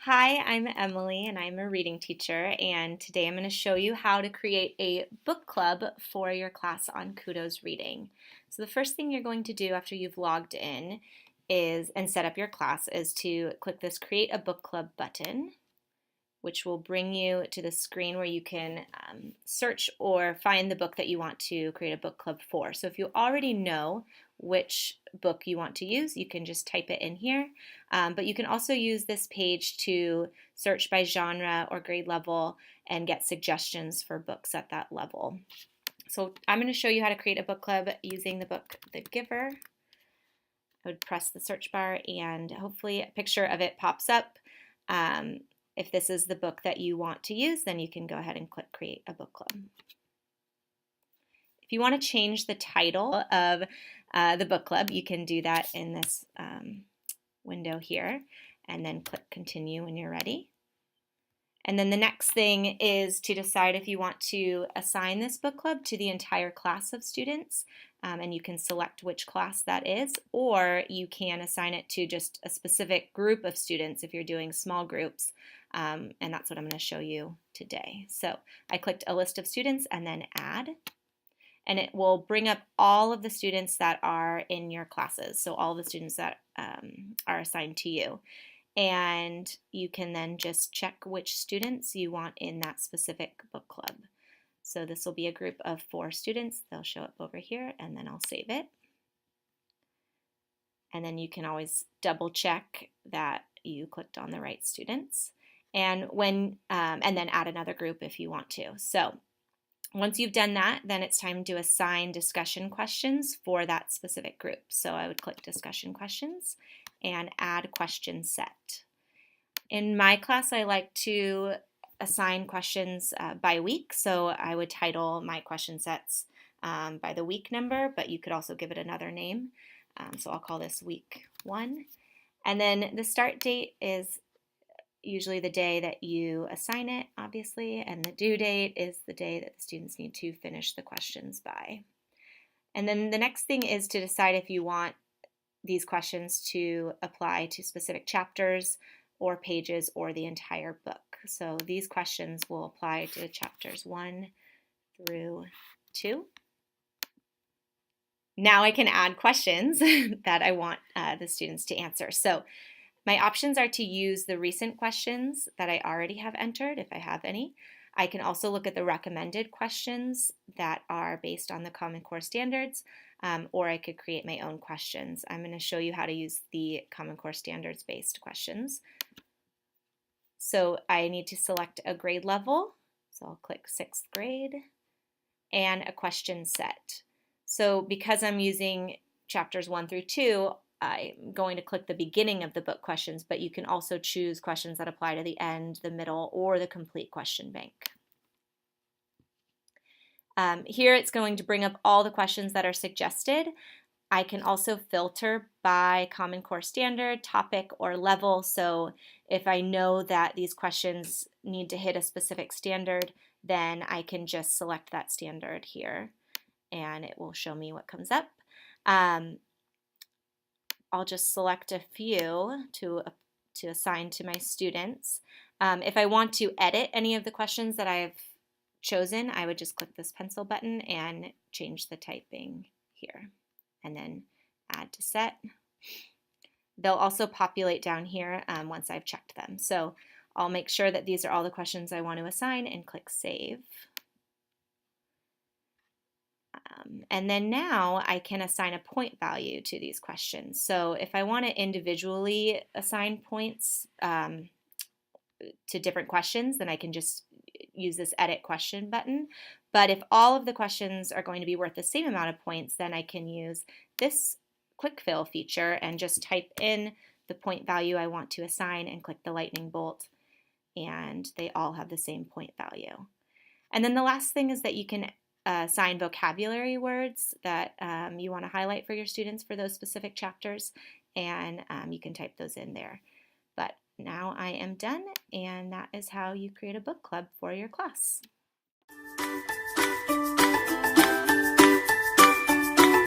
Hi, I'm Emily and I'm a reading teacher, and today I'm going to show you how to create a book club for your class on Kudos Reading. So the first thing you're going to do after you've logged in and set up your class is to click this Create a Book Club button, which will bring you to the screen where you can search or find the book that you want to create a book club for. So if you already know which book you want to use, you can just type it in here. But you can also use this page to search by genre or grade level and get suggestions for books at that level. So I'm going to show you how to create a book club using the book The Giver. I would press the search bar and hopefully a picture of it pops up. If this is the book that you want to use, then you can go ahead and click Create a Book Club. If you want to change the title of the book club, you can do that in this window here, and then click Continue when you're ready. And then the next thing is to decide if you want to assign this book club to the entire class of students, and you can select which class that is, or you can assign it to just a specific group of students if you're doing small groups, and that's what I'm going to show you today. So I clicked a list of students and then Add, and it will bring up all of the students that are in your classes, so all the students that are assigned to you. And you can then just check which students you want in that specific book club. So this will be a group of 4 students. They'll show up over here, and then I'll save it. And then you can always double check that you clicked on the right students, and then add another group if you want to. So once you've done that, then it's time to assign discussion questions for that specific group. So I would click Discussion Questions and Add Question Set. In my class, I like to assign questions by week, so I would title my question sets by the week number, but you could also give it another name. So I'll call this Week 1. And then the start date is usually the day that you assign it, obviously, and the due date is the day that the students need to finish the questions by. And then the next thing is to decide if you want these questions to apply to specific chapters or pages or the entire book. So these questions will apply to chapters 1 through 2. Now I can add questions that I want the students to answer. So my options are to use the recent questions that I already have entered, if I have any. I can also look at the recommended questions that are based on the Common Core standards, or I could create my own questions. I'm going to show you how to use the Common Core standards based questions. So I need to select a grade level, so I'll click 6th grade, and a question set. So because I'm using chapters 1 through 2, I'm going to click the beginning of the book questions, but you can also choose questions that apply to the end, the middle, or the complete question bank. Here it's going to bring up all the questions that are suggested. I can also filter by Common Core standard, topic, or level. So if I know that these questions need to hit a specific standard, then I can just select that standard here, and it will show me what comes up. I'll just select a few to assign to my students. If I want to edit any of the questions that I've chosen, I would just click this pencil button and change the typing here, and then Add to Set. They'll also populate down here once I've checked them. So I'll make sure that these are all the questions I want to assign and click Save. And then now I can assign a point value to these questions. So if I want to individually assign points to different questions, then I can just use this Edit Question button. But if all of the questions are going to be worth the same amount of points, then I can use this Quick Fill feature and just type in the point value I want to assign and click the lightning bolt, and they all have the same point value. And then the last thing is that you can assign vocabulary words that you want to highlight for your students for those specific chapters, and you can type those in there. But now I am done, and that is how you create a book club for your class.